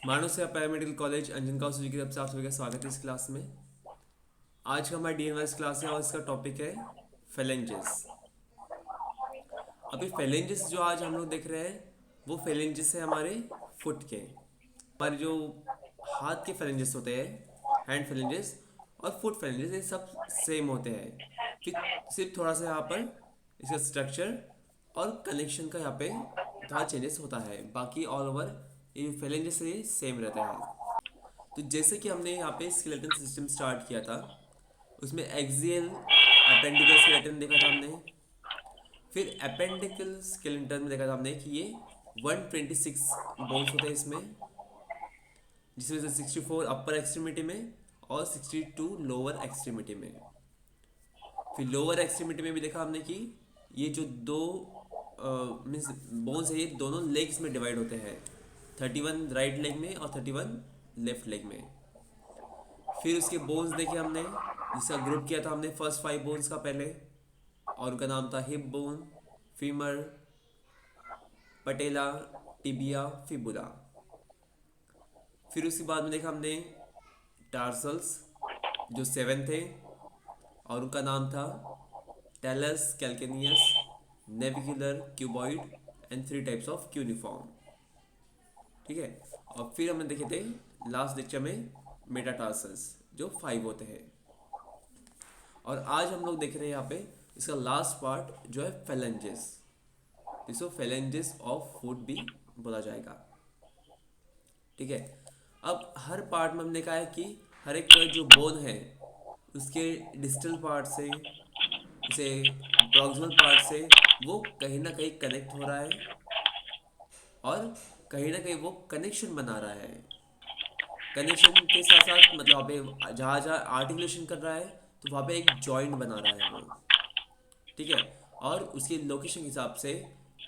मानव paramedical college Anjangaon सूजी की तरफ से आप सभी का स्वागत है इस क्लास में। आज का हमारा डीएनएस क्लास है और इसका टॉपिक है फेलेंजेस। अभी फेलेंजेस जो आज हम लोग देख रहे हैं वो फेलेंजेस है हमारे फुट के। पर जो हाथ के फेलेंजेस होते हैं, हैंड फेलेंजेस और फुट फेलेंजेस, ये सब सेम होते हैं। फिर सिर्फ थोड़ा सा यहाँ पर इसका स्ट्रक्चर और कनेक्शन का यहाँ पे थोड़ा चेंजेस होता है, बाकी ऑल ओवर ये फेलेंजेस ये सेम रहते हैं। तो जैसे कि हमने यहाँ पे स्केलेटन सिस्टम स्टार्ट किया था, उसमें एक्सियल अपेंडिकल स्केलेटन देखा था हमने। फिर अपेंडिकल स्केलेटन में देखा था हमने कि ये 126 बोन्स होते हैं इसमें, जिसमें से 64 अपर एक्सट्रीमिटी में और 62 लोअर एक्सट्रीमिटी में। फिर लोअर एक्सट्रीमिटी में भी देखा हमने कि ये जो दो मीन्स बोन्स है ये दोनों लेग्स में डिवाइड होते हैं, 31 राइट लेग में और 31 लेफ्ट लेग में। फिर उसके बोन्स देखे हमने, जिसका ग्रुप किया था हमने फर्स्ट 5 बोन्स का पहले, और उनका नाम था हिप बोन, फीमर, पटेला, टिबिया, फिबुला। फिर उसके बाद में देखा हमने टार्सल्स जो 7 थे, और उनका नाम था talus, calcaneus, navicular, cuboid and 3 types of cuneiform. ठीक है। और फिर हमने देखे थे लास्ट लेक्चर में मेटाटार्सल्स जो 5 होते हैं। और आज हम लोग देख रहे हैं यहाँ पे इसका लास्ट पार्ट जो है फेलेंजेस, जिसको फेलेंजेस ऑफ फुट भी बोला जाएगा। ठीक है। अब हर पार्ट में हमने कहा है कि हर एक जो बोन है उसके डिस्टल पार्ट से, उसे प्रॉक्सिमल पार्ट से वो कहीं ना कहीं कनेक्ट हो रहा है, और कहीं ना कहीं वो कनेक्शन बना रहा है। कनेक्शन के साथ साथ मतलब वहाँ पे जहाँ जहाँ आर्टिकुलेशन कर रहा है तो वहाँ पे एक जॉइंट बना रहा है वो। ठीक है। और उसकी लोकेशन के हिसाब से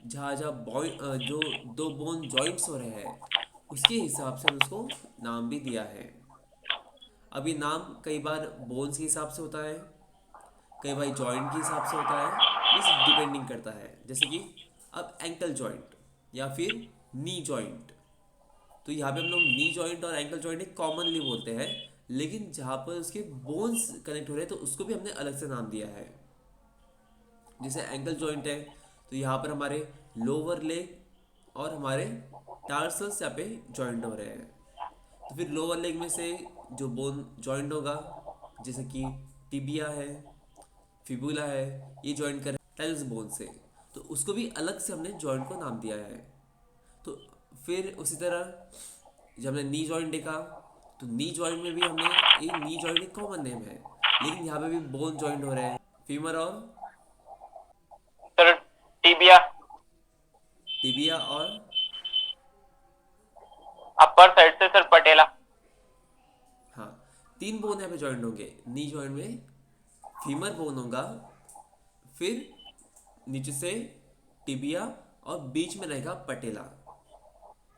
जहाँ जहाँ जो दो बोन जॉइंट्स हो रहे हैं उसके हिसाब से उसको नाम भी दिया है। अब ये नाम कई बार बोन्स के हिसाब से होता है, कई बार जॉइंट के हिसाब से होता है, इस डिपेंडिंग करता है। जैसे कि अब एंकल जॉइंट या फिर नी जॉइंट, तो यहाँ पे हम लोग नी जॉइंट और एंकल जॉइंट एक कॉमनली बोलते हैं, लेकिन जहाँ पर उसके बोन्स कनेक्ट हो रहे हैं तो उसको भी हमने अलग से नाम दिया है। जैसे एंकल जॉइंट है तो यहाँ पर हमारे लोअर लेग और हमारे टार्सल्स यहाँ पे जॉइंट हो रहे हैं। तो फिर लोअर लेग में से जो बोन जॉइंट होगा, जैसे कि टिबिया है, फिबुला है, ये जॉइंट कर टेल्स बोन से, तो उसको भी अलग से हमने जॉइंट को नाम दिया है। तो फिर उसी तरह जब हमने नी जॉइंट देखा तो नी जॉइंट में भी हमने, ये नी जॉइंट एक कॉमन नेम है, लेकिन यहाँ पे भी बोन जॉइंट हो रहे हैं, फीमर और सर टीबिया, टिबिया और अपर साइड से सर पटेला। हाँ, 3 बोन यहाँ पे जॉइंट होंगे। नी जॉइंट में फीमर बोन होगा, फिर नीचे से टिबिया और बीच में रहेगा पटेला।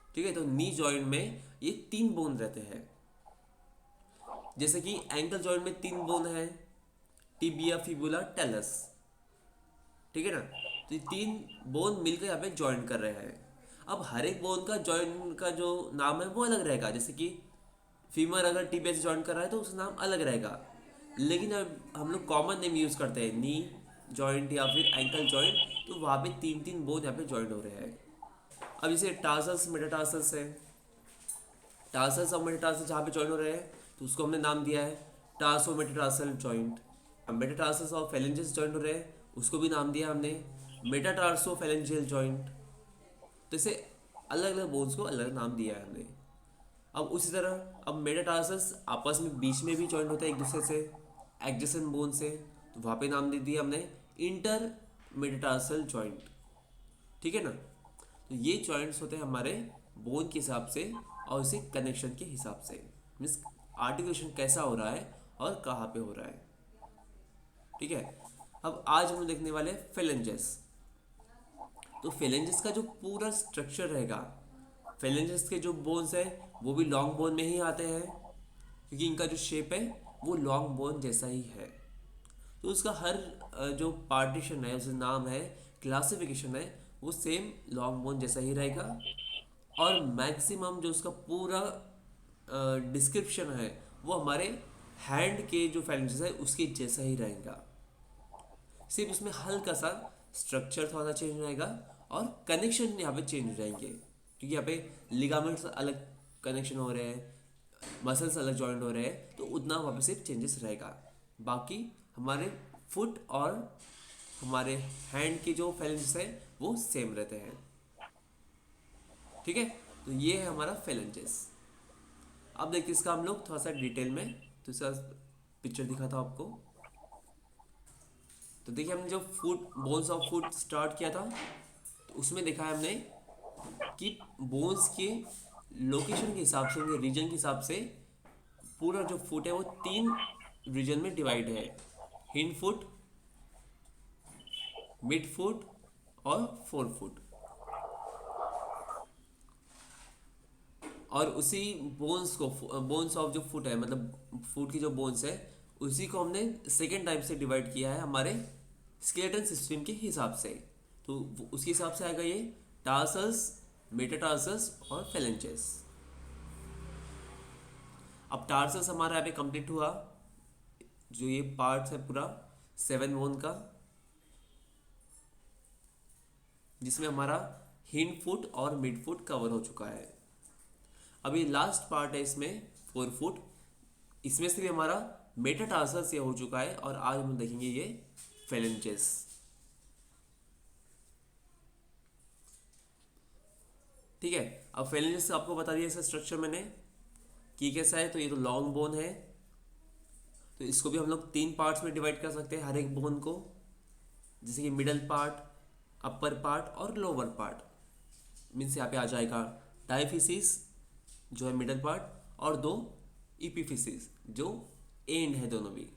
ठीक है। तो नी जॉइंट में ये 3 बोन रहते हैं। जैसे कि एंकल जॉइंट में 3 बोन है, टिबिया, फिबुला, टेलस। ठीक है ना। तो ये 3 बोन मिलकर यहाँ पे ज्वाइन कर रहे हैं। अब हर एक बोन का जॉइंट का जो नाम है वो अलग रहेगा। जैसे कि फीमर अगर टिबिया से ज्वाइन कर रहा है तो उसका नाम अलग रहेगा, लेकिन अब हम लोग कॉमन नेम यूज़ करते हैं नी जॉइंट या फिर एंकल जॉइंट, तो वहाँ पे 3 बोन यहाँ पे जॉइंट हो रहे हैं। अब जैसे टार्सल्स, मेटाटार्सल्स है, टार्सल्स और मेटाटार्सल जहाँ पे जॉइन हो रहे हैं तो उसको हमने नाम दिया है टार्सो मेटाटार्सल जॉइंट। अब मेटाटार्सल्स और फेलेंजेस जॉइंट हो रहे हैं उसको भी नाम दिया हमने मेटाटार्सो फेलेंजियल जॉइंट। तो इसे अलग अलग बोन्स को अलग नाम दिया है हमने। अब उसी तरह अब मेटाटार्सल्स आपस में बीच में भी जॉइंट होते हैं एक दूसरे से, एडजेसेंट बोन से, तो वहाँ पे नाम दे दिया हमने इंटर मेटाटार्सल जॉइंट। ठीक है ना। तो ये जॉइंट्स होते हैं हमारे बोन के हिसाब से और उसी कनेक्शन के हिसाब से, मीन्स आर्टिकुलेशन कैसा हो रहा है और कहाँ पे हो रहा है। ठीक है। अब आज हम देखने वाले हैं फेलेंजेस। तो फेलेंजेस का जो पूरा स्ट्रक्चर रहेगा, फेलेंजेस के जो बोन्स है वो भी लॉन्ग बोन में ही आते हैं, क्योंकि इनका जो शेप है वो लॉन्ग बोन जैसा ही है। तो उसका हर जो पार्टीशन है, उसका नाम है, क्लासिफिकेशन है, वो सेम लॉन्ग बोन जैसा ही रहेगा। और मैक्सिमम जो उसका पूरा डिस्क्रिप्शन है वो हमारे हैंड के जो फेलेंजेस है उसके जैसा ही रहेगा, सिर्फ उसमें हल्का सा स्ट्रक्चर थोड़ा सा चेंज रहेगा और कनेक्शन यहाँ पे चेंज हो जाएंगे, क्योंकि यहाँ पे लिगामेंट्स अलग कनेक्शन हो रहे हैं, मसल्स अलग जॉइंट हो रहे हैं, तो उतना वहाँ पे सिर्फ चेंजेस रहेगा। बाकी हमारे फुट और हमारे हैंड की जो फेलेंजेस है वो सेम रहते हैं। ठीक है, तो ये है हमारा फेलेंजेस। अब देखिए इसका हम लोग थोड़ा सा डिटेल में, तो इसका पिक्चर दिखाता हूँ आपको। तो देखिए हमने जब foot bones of foot start किया था, तो उसमें देखा है हमने कि बोन्स के लोकेशन के हिसाब से, उनके रीजन के हिसाब से पूरा जो फुट है वो 3 रीजन में डिवाइड है, हिंड फुट, मिड फुट और फोर फुट। और उसी बोन्स को, बोन्स ऑफ जो फुट है, मतलब फुट की जो बोन्स है, उसी को हमने सेकेंड टाइप से डिवाइड किया है हमारे स्केलेटन सिस्टम के हिसाब से। तो उसके हिसाब से आएगा ये टार्सल्स, मेटाटार्सल्स और फेलेंजेस। अब टार्सल्स हमारा यहाँ पे कंप्लीट हुआ, जो ये पार्ट है पूरा 7 बोन का, जिसमें हमारा हिंड फुट और मिड फुट कवर हो चुका है। अब ये लास्ट पार्ट है इसमें 4 फुट, इसमें से भी हमारा मेटाटार्सल्स ये हो चुका है, और आज हम देखेंगे ये फेलेंजेस। ठीक है, अब फेलेंजेस आपको बता दिया इसका स्ट्रक्चर मैंने कि कैसा है। तो ये तो लॉन्ग बोन है, तो इसको भी हम लोग 3 पार्ट्स में डिवाइड कर सकते हैं हर एक बोन को, जैसे कि मिडल पार्ट, अपर पार्ट और लोअर पार्ट। मीन्स यहाँ पे आ जाएगा डायफिसिस जो है मिडल पार्ट, और 2 इपीफिसिस जो एंड है दोनों भी।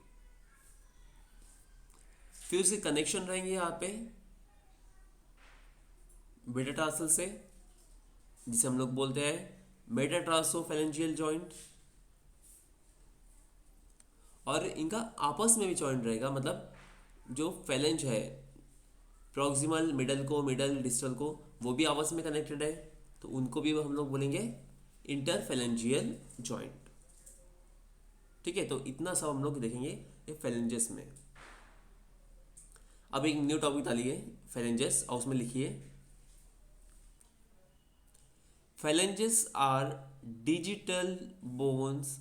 फिर उसके कनेक्शन रहेंगे यहाँ पे मेटाटार्सल से, जिसे हम लोग बोलते हैं मेटाटार्सोफेरेंजियल जॉइंट, और इनका आपस में भी जॉइंट रहेगा, मतलब जो फेलेंज है प्रॉक्सिमल मिडल को, मिडल डिस्टल को, वो भी आपस में कनेक्टेड है, तो उनको भी हम लोग बोलेंगे इंटरफेलेंजियल जॉइंट। ठीक है, तो इतना सब हम लोग देखेंगे ये फेलेंजेस में। अब एक न्यू टॉपिक डालिए फेलेंजेस, और उसमें लिखिए phalanges are digital bones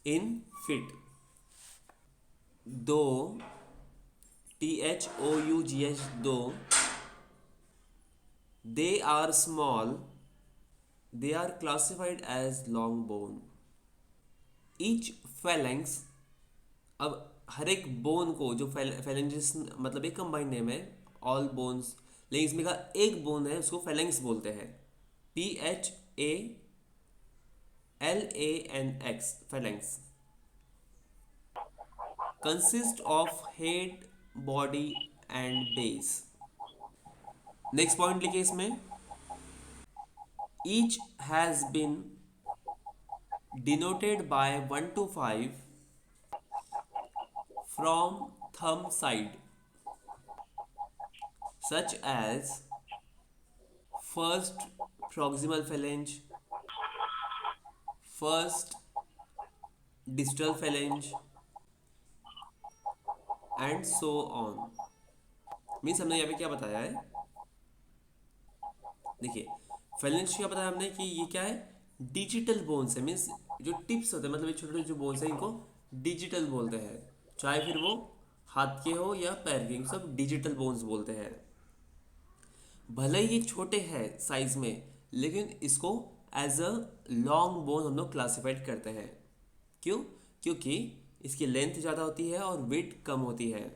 in feet, though THOUGH, though they are small, they are classified as long bone. Each phalanx, अब हर एक बोन को, जो phalanges मतलब एक कंबाइंड नेम है ऑल बोन्स, लेकिन इसमें का एक बोन है उसको phalanx बोलते हैं, PHALANX, phalanx, consist of head, body and base. Next point लिखिए इसमें, each has been denoted by 1 to 5 from thumb side, such as first proximal phalange, first distal phalange and so on. Means हमने यहाँ पे क्या बताया है, देखिए फेलेंज क्या बताया हमने कि ये क्या है, डिजिटल बोन्स है। मीन्स जो टिप्स होते हैं, मतलब ये छोटे छोटे जो बोन्स हैं, इनको डिजिटल बोलते हैं, चाहे फिर वो हाथ के हो या पैर के, सब डिजिटल बोन्स बोलते हैं। भले ही ये छोटे हैं साइज में, लेकिन इसको एज अ लॉन्ग बोन हम लोग क्लासिफाइड करते हैं। क्यों? क्योंकि इसकी लेंथ ज़्यादा होती है और वेट कम होती है,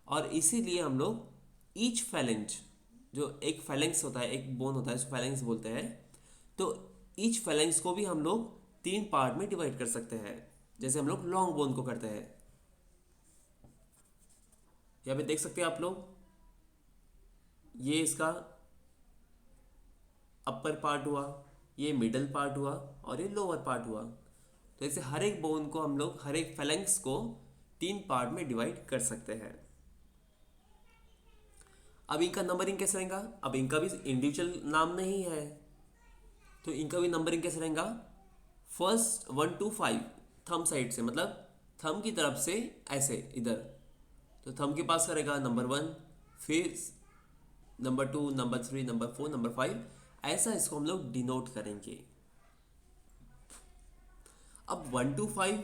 और इसीलिए हम लोग ईच फेलेंज, जो एक फेलेंक्स होता है, एक बोन होता है, उसको फेलेंक्स बोलते हैं, तो ईच फेलेंक्स को भी हम लोग 3 पार्ट में डिवाइड कर सकते हैं, जैसे हम लोग लॉन्ग बोन को करते हैं। यहाँ पे देख सकते हैं आप लोग, ये इसका अपर पार्ट हुआ, ये मिडल पार्ट हुआ, और ये लोअर पार्ट हुआ। तो ऐसे हर एक बोन को हम लोग, हर एक फेलेंक्स को 3 पार्ट में डिवाइड कर सकते हैं। अब इनका नंबरिंग कैसे रहेगा, अब इनका भी इंडिविजुअल नाम नहीं है, तो इनका भी नंबरिंग कैसे रहेगा, फर्स्ट 1 to 5 थंब साइड से, मतलब थंब की तरफ से ऐसे इधर, तो थंब के पास करेगा नंबर 1, फिर नंबर 2, नंबर 3, नंबर 4, नंबर 5, ऐसा इसको हम लोग डिनोट करेंगे। अब 1 to 5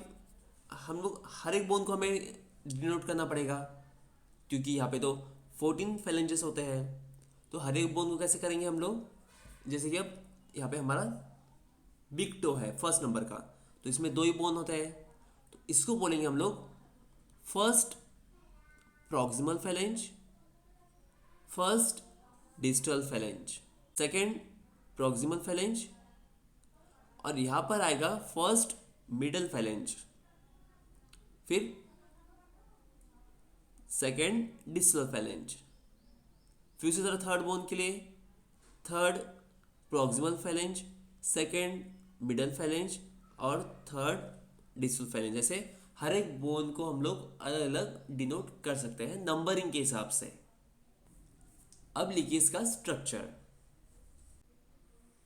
हम लोग हर एक बोन को हमें डिनोट करना पड़ेगा, क्योंकि यहाँ पे तो 14 फेलेंजेस होते हैं। तो हर एक बोन को कैसे करेंगे हम लोग, जैसे कि अब यहाँ पे हमारा बिग टो है फर्स्ट नंबर का, तो इसमें 2 ही बोन होते हैं, तो इसको बोलेंगे हम लोग first proximal phalange, first distal phalange, second proximal phalange, और यहाँ पर आएगा फर्स्ट मिडल फेलेंज, फिर सेकेंड डिस्टल फेलेंज। फिर उसी तरह थर्ड बोन के लिए थर्ड प्रॉक्सिमल फेलेंज, सेकेंड मिडल फेलेंज और थर्ड डिस्टल फेलेंज। ऐसे हर एक बोन को हम लोग अलग अलग डिनोट कर सकते हैं नंबरिंग के हिसाब से। अब लिखिए इसका structure.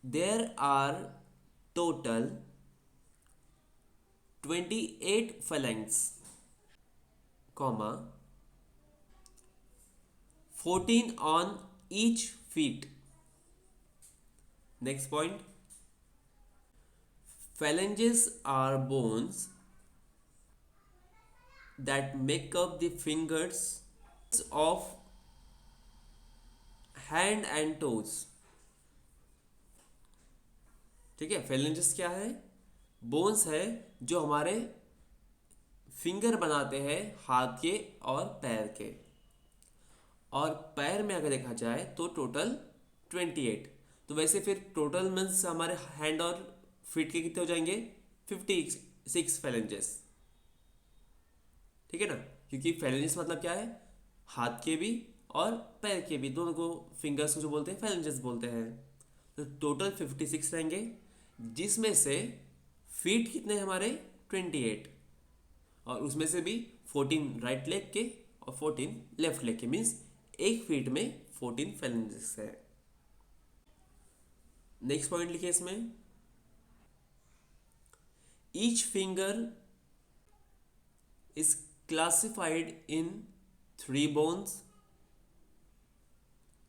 There are total 28 phalanx, comma 14 on each feet. Next point. Phalanges are bones that make up the fingers of hand and toes. ठीक है, phalanges क्या है, बोन्स है जो हमारे फिंगर बनाते हैं हाथ के और पैर के। और पैर में अगर देखा जाए तो टोटल 28। तो वैसे फिर टोटल मीन्स हमारे हैंड और फीट के कितने हो जाएंगे, 56 फेलेंजेस। ठीक है ना, क्योंकि फेलेंजेस मतलब क्या है, हाथ के भी और पैर के भी, दोनों को फिंगर्स को जो बोलते हैं फेलेंजेस बोलते हैं। तो टोटल 56 रहेंगे, जिसमें से फीट कितने हैं हमारे 28, और उसमें से भी 14 राइट लेग के और 14 लेफ्ट लेग के, मीन्स एक फीट में 14 फेलेंजेस है। नेक्स्ट पॉइंट लिखिए इसमें, each finger is classified in 3 bones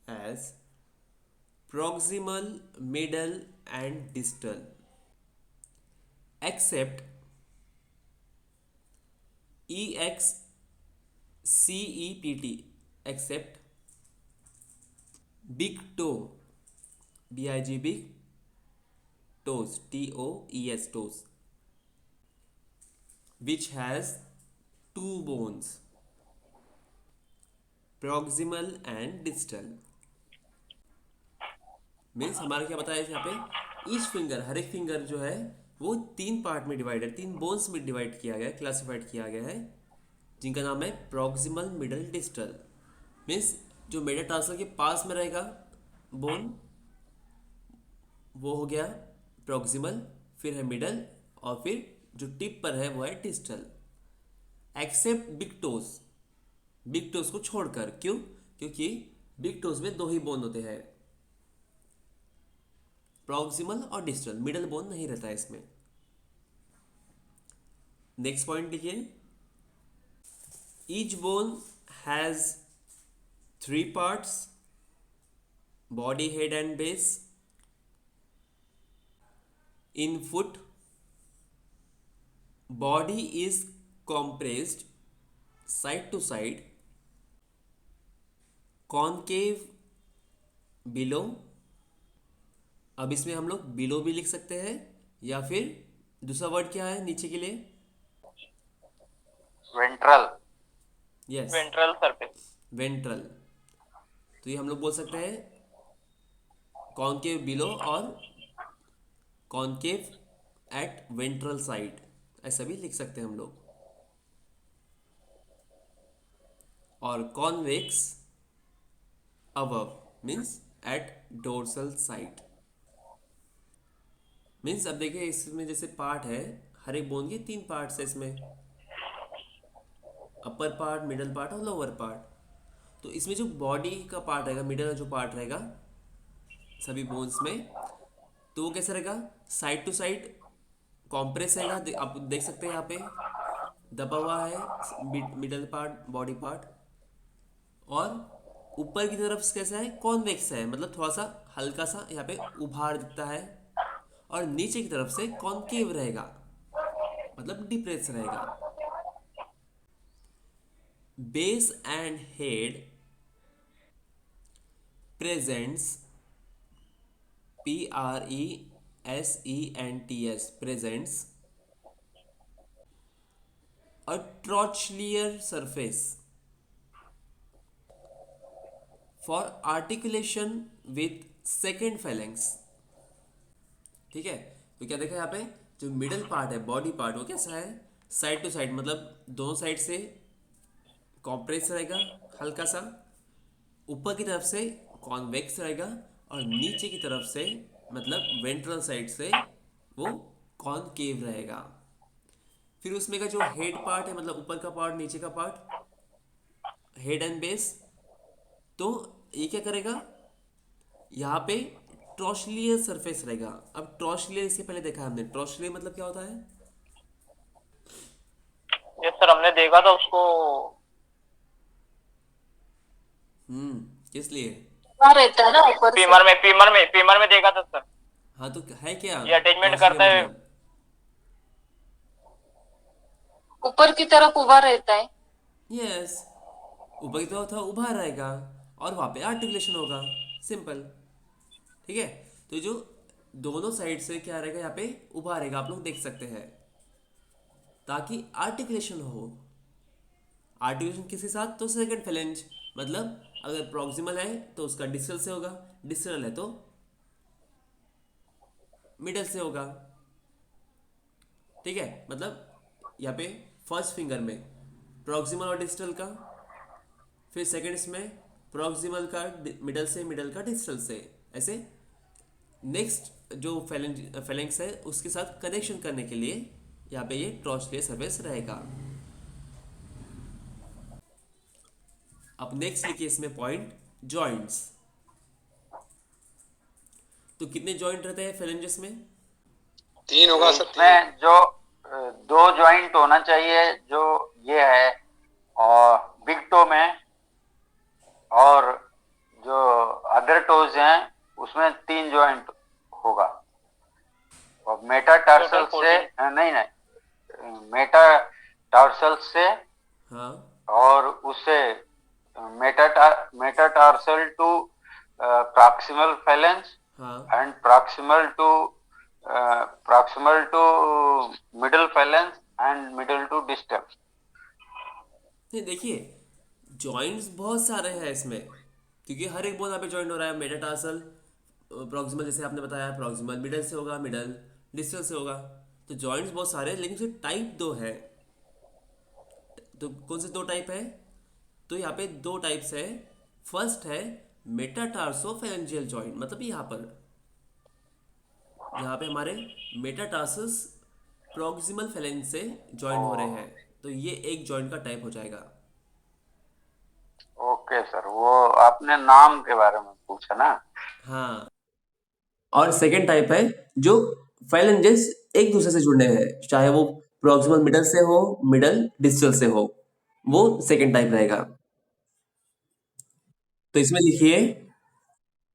as proximal, middle and distal, except EXCEPT, except big toe, BIG, big toes, TOES, toes, which has 2 bones, proximal and distal। Means हमारा क्या बताया यहाँ पे, each finger, हर एक finger जो है वो 3 part में डिवाइड है, 3 बोन्स में डिवाइड किया गया है, क्लासिफाइड किया गया है, जिनका नाम है प्रॉक्सिमल, मिडल, डिस्टल। मीन्स जो मेटाटार्सल के पास में रहेगा बोन वो हो गया प्रॉक्सिमल, फिर है मिडल, और फिर जो टिप पर है वो है distal. Except big toes, big toes को छोड़कर। क्यों, क्योंकि बिग टोज में 2 ही बोन होते हैं, प्रॉक्सिमल और डिस्टल, मिडल बोन नहीं रहता है इसमें। नेक्स्ट पॉइंट लिखिए, each bone has 3 parts, body, head and base. In foot, body is compressed side to side, concave below. अब इसमें हम लोग बिलो भी लिख सकते हैं, या फिर दूसरा वर्ड क्या है नीचे के लिए, ventral, yes, ventral surface. Ventral. तो ये हम लोग बोल सकते हैं कॉनकेव बिलो और कॉनकेव एट वेंट्रल साइड, ऐसा भी लिख सकते हैं हम लोग। और convex above means at dorsal side. Means अब देखिए इसमें जैसे पार्ट है, हर एक बोन के 3 पार्ट्स है इसमें, अपर पार्ट, मिडल पार्ट और लोअर पार्ट। तो इसमें जो बॉडी का पार्ट रहेगा, मिडल का जो पार्ट रहेगा सभी बोन्स में, तो वो कैसा रहेगा, साइड टू साइड कॉम्प्रेस रहेगा, आप देख सकते हैं यहाँ पे दबा हुआ है मिडल पार्ट, बॉडी पार्ट। और ऊपर की तरफ कैसा है, कॉन्वेक्स है, मतलब थोड़ा सा हल्का सा यहाँ पे उभार दिखता है। और नीचे की तरफ से कॉनकेव रहेगा, मतलब डिप्रेस रहेगा। Base and head presents, PRESENTS, presents a trochlear surface for articulation with second phalanx। ठीक है, तो क्या देखा यहाँ पे, जो मिडल पार्ट है, बॉडी पार्ट, वो कैसा है, साइड टू साइड, मतलब दोनों साइड से कॉम्प्रेस रहेगा हल्का सा, ऊपर की तरफ से कॉन्वेक्स रहेगा, और नीचे की तरफ से मतलब वेंट्रल साइड से वो कॉनकेव रहेगा। फिर उसमें का जो हेड पार्ट है, मतलब ऊपर का पार्ट, नीचे का पार्ट, हेड एंड बेस, तो ये क्या करेगा, यहाँ पे ट्रॉशलियर सरफेस रहेगा। अब ट्रॉशलियर इससे पहले देखा है हमने, ट्रॉशलियर मतलब क्या होता है। ये सर हमने देखा था उसको। किस लिए। वहाँ रहता है ना ऊपर से। फीमर में देखा था सर। हाँ तो है क्या ये अटैचमेंट ट्रॉशलियर करता है। मतलब। ऊपर की तरफ उभा रहता है। यस, ऊपर की तरफ था उभार रहेगा, और वहाँ पे आर्टिकुलेशन होगा, सिंपल। ठीक है, तो जो दोनों साइड से क्या रहेगा, यहाँ पे उभारेगा, आप लोग देख सकते हैं, ताकि आर्टिकुलेशन हो। आर्टिकुलेशन किसके साथ, तो सेकंड फेलेंज, मतलब अगर प्रॉक्सिमल है तो उसका डिस्टल से होगा, डिस्टल है तो मिडल से होगा। ठीक है, मतलब यहाँ पे फर्स्ट फिंगर में प्रॉक्सिमल और डिस्टल का, फिर सेकंड्स में प्रॉक्सिमल का मिडल से, मिडल का डिस्टल से, ऐसे नेक्स्ट जो फेलेंक्स है उसके साथ कनेक्शन करने के लिए यहाँ पे ये ट्रॉचलेयर सर्विस रहेगा। अब नेक्स्ट लिखिए इसमें पॉइंट, जॉइंट्स। तो कितने जॉइंट रहते हैं फेलेंजेस में। 3 होगा सर। इसमें जो दो जॉइंट होना चाहिए, जो ये है, और बिग टो में, और जो अदर टोज हैं उसमें 3 जॉइंट होगा। और मेटाटार्सल से नहीं, मेटाटार्सल से, हाँ और उससे मेटाटार्सल टू प्रॉक्सिमल फेलेंस, हाँ, and proximal to middle phalanx and middle to distal। नहीं देखिए, जॉइंट्स बहुत सारे हैं इसमें, क्योंकि हर एक बोन यहाँ पे जॉइंट हो रहा है। मेटाटार्सल प्रॉक्सिमल, जैसे आपने बताया प्रॉक्सिमल मिडल से होगा, मिडल डिस्टल से होगा। तो जॉइंट्स बहुत सारे हैं, लेकिन सिर्फ टाइप दो है। तो कौन से दो टाइप है, तो यहाँ पे दो टाइप्स है। फर्स्ट है मेटाटार्सोफेरेंजियल जॉइंट, मतलब यहाँ पर जहाँ पे हमारे मेटाटार्सस प्रॉक्सिमल फेलेंज से ज्वाइन हो रहे हैं, तो ये एक जॉइंट का टाइप हो जाएगा। ओके सर, वो आपने नाम के बारे में पूछा ना। हाँ, और सेकेंड टाइप है जो फेलेंजेस एक दूसरे से जुड़ने हैं, चाहे वो प्रॉक्सिमल मिडल से हो, मिडल डिस्टल से हो, वो सेकेंड टाइप रहेगा। तो इसमें लिखिए,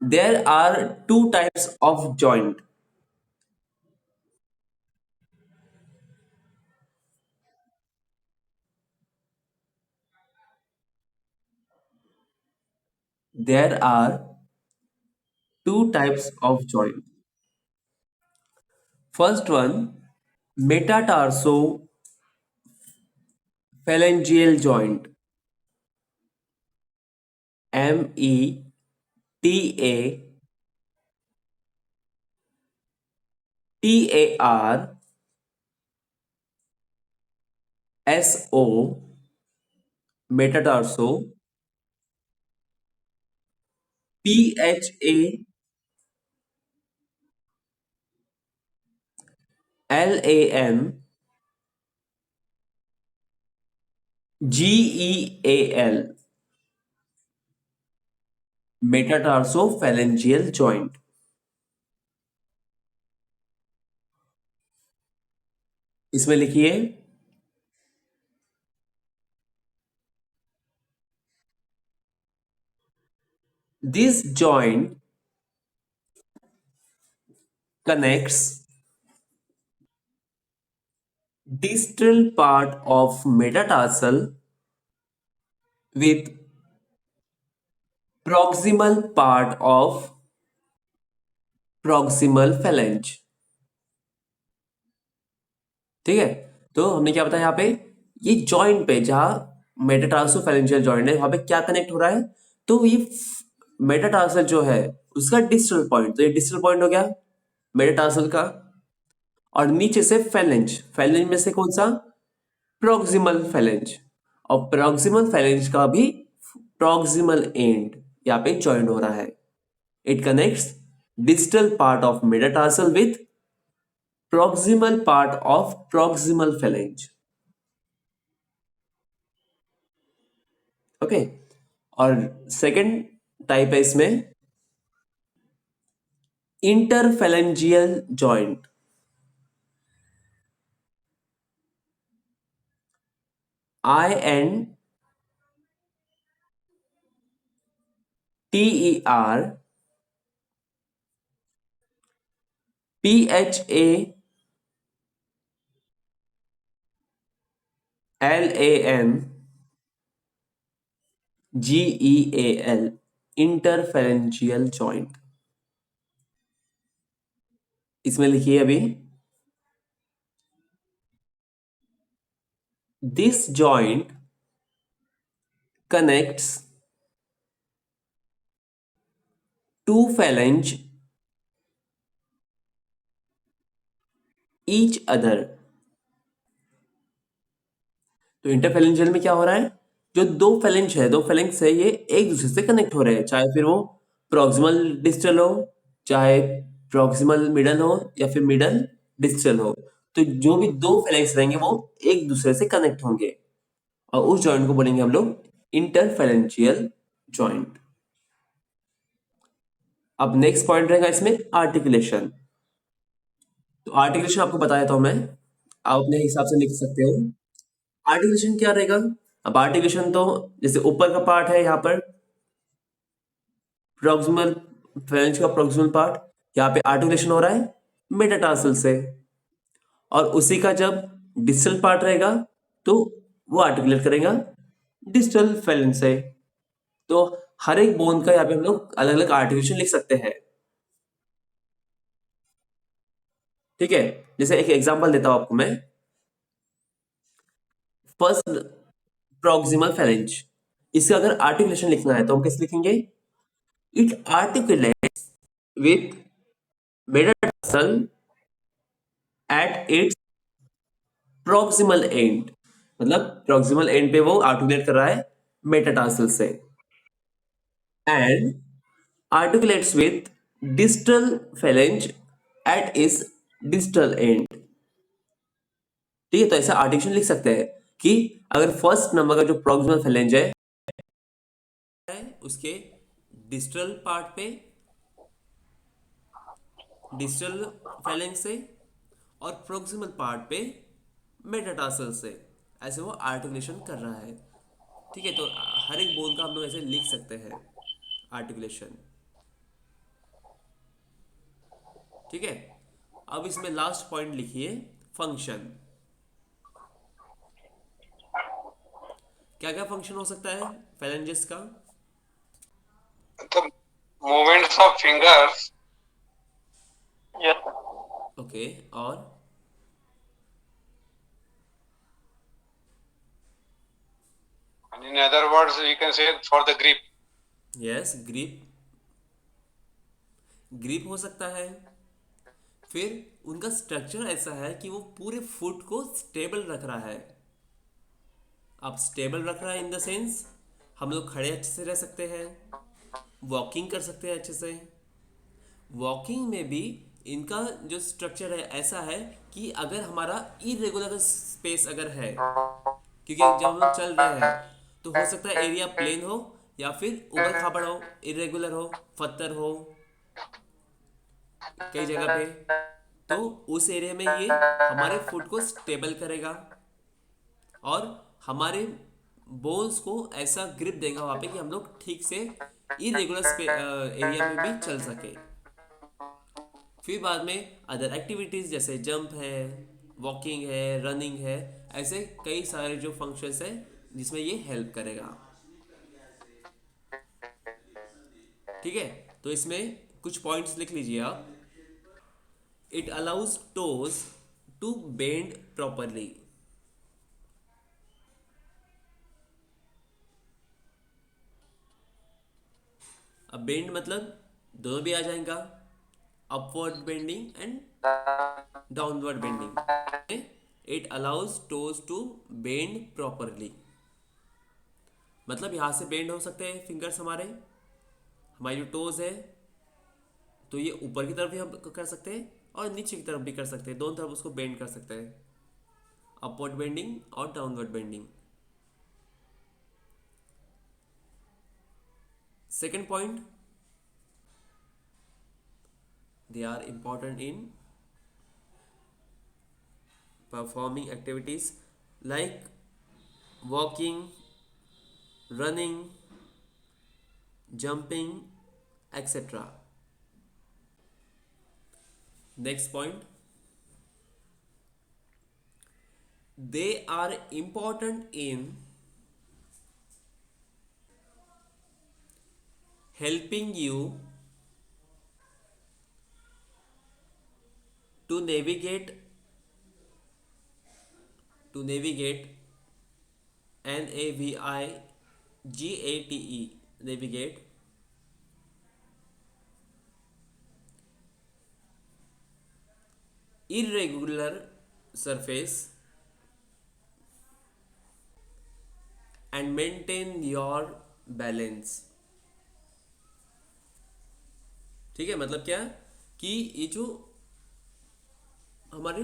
there are two types of joint. There are two types of joint. First one, metatarso phalangeal joint. METATARSO, metatarso, PHALAMGEAL, metatarso phalangeal joint। इसमें लिखिए this joint connects distal part of metatarsal with proximal part of proximal phalange। ठीक है, तो हमने क्या बताया यहाँ पे, ये जॉइंट पे जहां मेटाटार्सोफैलेंजियल जॉइंट है वहां पे क्या कनेक्ट हो रहा है, तो ये मेटाटार्सल जो है उसका डिस्टल पॉइंट, तो ये डिस्टल पॉइंट हो गया मेटाटार्सल का, और नीचे से फैलेंज, फैलेंज में से कौन सा, प्रॉक्सिमल फैलेंज, और प्रॉक्सिमल फैलेंज का भी प्रॉक्सिमल एंड यहाँ पे ज्वाइन हो रहा है। It connects distal part of metatarsal with proximal part of proximal phalange। Okay, और सेकंड टाइप है इसमें interphalangeal joint. INTERFALANGEAL, interphalangeal joint. इसमें लिखिए अभी, this joint connects two phalange each other। तो इंटरफैलेंजियल में क्या हो रहा है, जो दो फैलेंज है, दो फैलेंज है, ये एक दूसरे से कनेक्ट हो रहे हैं, चाहे फिर वो प्रॉक्सिमल डिस्टल हो, चाहे प्रॉक्सिमल मिडल हो, या फिर मिडल डिस्टल हो। तो जो भी दो फैलेंज रहेंगे वो एक दूसरे से कनेक्ट होंगे, और उस जॉइंट को बोलेंगे हम लोग इंटरफैलेंजियल जॉइंट। अब नेक्स्ट पॉइंट रहेगा इसमें आर्टिकुलेशन। तो आर्टिकुलेशन आपको बताया था मैं, आप अपने हिसाब से लिख सकते हो। आर्टिकुलेशन क्या रहेगा, अब आर्टिकुलेशन तो जैसे ऊपर का पार्ट है यहाँ पर प्रॉक्सिमल फ्रेंच का प्रॉक्सिमल पार्ट, यहाँ पे आर्टिकुलेशन हो रहा है मेटाटार्सल से, और उसी का जब डिस्टल पार्ट रहेगा तो वो आर्टिकुलेट करेगा डिस्टल फेलेंज से। तो हर एक बोन का यहाँ पे हम लोग अलग अलग आर्टिकुलेशन लिख सकते हैं। ठीक है, जैसे एक एग्जांपल देता हूं आपको मैं। फर्स्ट प्रॉक्सिमल फेलेंज, इसका अगर आर्टिकुलेशन लिखना है तो हम कैसे लिखेंगे, it articulates with metatarsal at its proximal end, मतलब प्रॉक्सिमल एंड पे वो आर्टिकुलेट कर रहा है मेटाटार्सल से, and articulates with distal phalange at its distal end. ठीक है, तो ऐसा आर्टिकुलेशन लिख सकते हैं कि अगर फर्स्ट नंबर का जो प्रॉक्सिमल फेलेंज है उसके डिस्टल पार्ट पे डिस्टल फेलेंज से, और प्रॉक्सिमल पार्ट पे मेटाटार्सल से, ऐसे वो आर्टिकुलेशन कर रहा है। ठीक है, तो हर एक बोन का हम लोग ऐसे लिख सकते हैं आर्टिकुलेशन। ठीक है, अब इसमें लास्ट पॉइंट लिखिए फंक्शन। क्या क्या फंक्शन हो सकता है फेलेंजेस का, मतलब movements of fingers, yes sir. Okay, और and in other words you can say for the grip। Yes, grip, grip हो सकता है। फिर उनका स्ट्रक्चर ऐसा है कि वो पूरे फुट को स्टेबल रख रहा है। अब स्टेबल रख रहा है इन द सेंस हम लोग खड़े अच्छे से रह सकते हैं, वॉकिंग कर सकते हैं अच्छे से। वॉकिंग में भी इनका जो स्ट्रक्चर है ऐसा है कि अगर हमारा इरेगुलर स्पेस अगर है, क्योंकि जब हम लोग चल रहे हैं तो हो सकता है एरिया प्लेन हो या फिर ऊबड़ खाबड़ हो, इरेगुलर हो, पत्थर हो कई जगह पे, तो उस एरिया में ये हमारे फुट को स्टेबल करेगा और हमारे बोन्स को ऐसा ग्रिप देगा वहाँ पे कि हम लोग ठीक से इरेगुलर एरिया में भी चल सके। फिर बाद में अदर एक्टिविटीज़ जैसे जंप है, वॉकिंग है, रनिंग है, ऐसे कई सारे जो फंक्शंस है जिसमें ये हेल्प करेगा। ठीक है, तो इसमें कुछ पॉइंट्स लिख लीजिए आप। It allows toes to bend properly. अब बेंड मतलब दोनों भी आ जाएगा, upward bending and downward bending. It allows toes to bend properly मतलब यहाँ से बेंड हो सकते हैं फिंगर्स हमारी जो टोज है, तो ये ऊपर की तरफ भी हम कर सकते हैं और नीचे की तरफ भी कर सकते हैं, दोनों तरफ उसको बेंड कर सकते हैं, अपवर्ड बेंडिंग और downward bending. Second point, they are important in performing activities like walking, running, jumping, etc. Next point, they are important in helping you to navigate navigate irregular surface and maintain your balance। ठीक है, मतलब क्या कि ये जो हमारे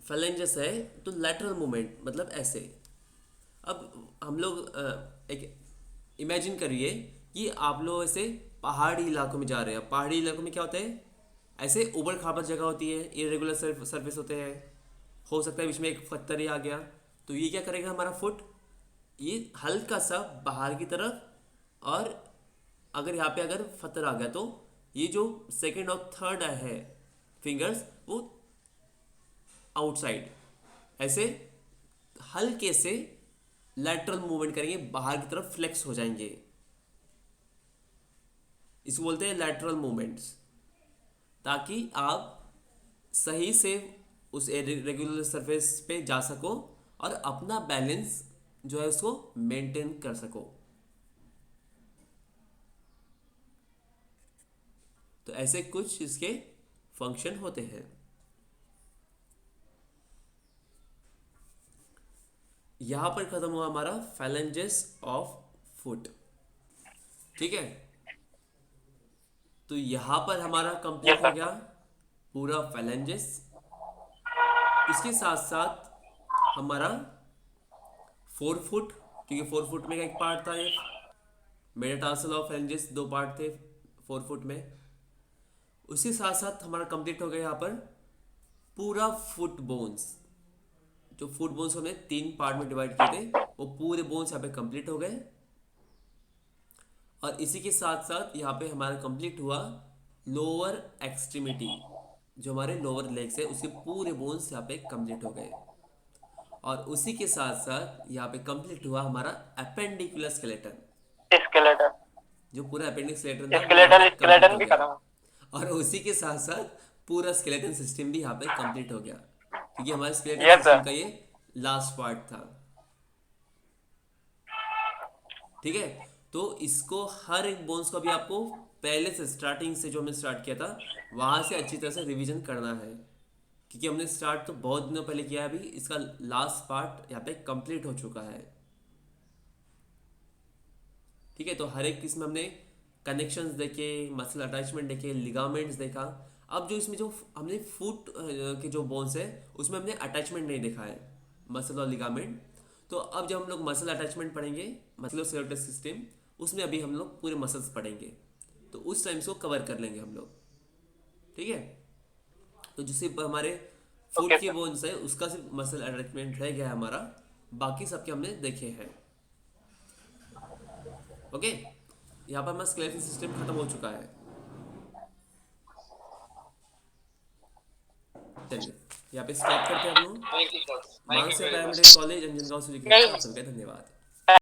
phalanges है तो लैटरल मूवमेंट मतलब ऐसे। अब हम लोग एक इमेजिन करिए कि आप लोग ऐसे पहाड़ी इलाकों में जा रहे हैं। पहाड़ी इलाकों में क्या होता है, ऐसे उबड़ खाबड़ जगह होती है, इरेगुलर सरफेस होते हैं, हो सकता है बीच में एक पत्थर ही आ गया, तो ये क्या करेगा हमारा फुट, ये हल्का सा बाहर की तरफ, और अगर यहाँ पे अगर पत्थर आ गया तो ये जो सेकंड और थर्ड है फिंगर्स वो आउटसाइड ऐसे हल्के से लैटरल मूवमेंट करेंगे, बाहर की तरफ फ्लेक्स हो जाएंगे। इसको बोलते हैं लैटरल मूवमेंट्स, ताकि आप सही से उस रेगुलर सरफेस पे जा सको और अपना बैलेंस जो है उसको मेंटेन कर सको। तो ऐसे कुछ इसके फंक्शन होते हैं। यहां पर खत्म हुआ हमारा फैलेंजेस ऑफ फुट। ठीक है, तो यहां पर हमारा कंप्लीट Yes, हो sir. गया पूरा फैलेंजेस। इसके साथ साथ हमारा 4 फुट, क्योंकि 4 फुट में का एक पार्ट था, ये मेटाटार्सल और फैलेंजेस 2 पार्ट थे 4 फुट में। उसके साथ साथ हमारा कंप्लीट हो गया यहाँ पर पूरा फुट बोन्स। जो फुट बोन्स हमने 3 पार्ट में डिवाइड किए थे वो पूरे बोन्स यहाँ पे कंप्लीट हो गए। और इसी के साथ साथ यहाँ पे हमारा कंप्लीट हुआ लोअर एक्सट्रीमिटी, जो हमारे लोअर लेग्स है उसके पूरे बोन्स यहाँ पे कंप्लीट हो गए। और उसी के साथ साथ यहाँ पे कंप्लीट हुआ हमारा अपेंडिकुलर स्केलेटन, स्केलेटन जो पूरा अपेंडिक स्केलेटन था वो स्केलेटन यहाँ पे स्केलेटन complete भी हो गया। खत्म। और उसी के साथ साथ पूरा स्केलेटन सिस्टम भी यहाँ पे कंप्लीट हो गया, क्योंकि हमारे स्केलेटन Yes, सिस्टम sir. का ये लास्ट पार्ट था। ठीक है, तो इसको हर एक बोन्स को भी आपको पहले से स्टार्टिंग से जो हमने स्टार्ट किया था वहां से अच्छी तरह से रिवीजन करना है, क्योंकि हमने स्टार्ट तो बहुत दिनों पहले किया है, अभी इसका लास्ट पार्ट यहाँ पे कंप्लीट हो चुका है। ठीक है, तो हर एक इसमें हमने कनेक्शंस देखे, मसल अटैचमेंट देखे, लिगामेंट्स देखा। अब जो इसमें जो हमने फुट के जो बोन्स है उसमें हमने अटैचमेंट नहीं देखा है, मसल और लिगामेंट। तो अब जब हम लोग मसल अटैचमेंट पढ़ेंगे, मस्कुलोस्केलेटल सिस्टम, उसमें अभी हम लोग पूरे मसल्स पढ़ेंगे, तो उस टाइम को कवर कर लेंगे हम लोग। ठीक है, तो जो सिर्फ हमारे फुट Okay, के sir. बोन्स है उसका सिर्फ मसल अटैचमेंट रह गया है हमारा, बाकी सबके हमने देखे हैं। ओके, यहाँ पर हमारा स्केलेटल सिस्टम खत्म हो चुका है। चलिए यहाँ पे स्टॉप करते हैं हम लोग। Thank you, sir. Thank you मानसिक very much. Paramedical college Anjangaon से, आप सबका धन्यवाद।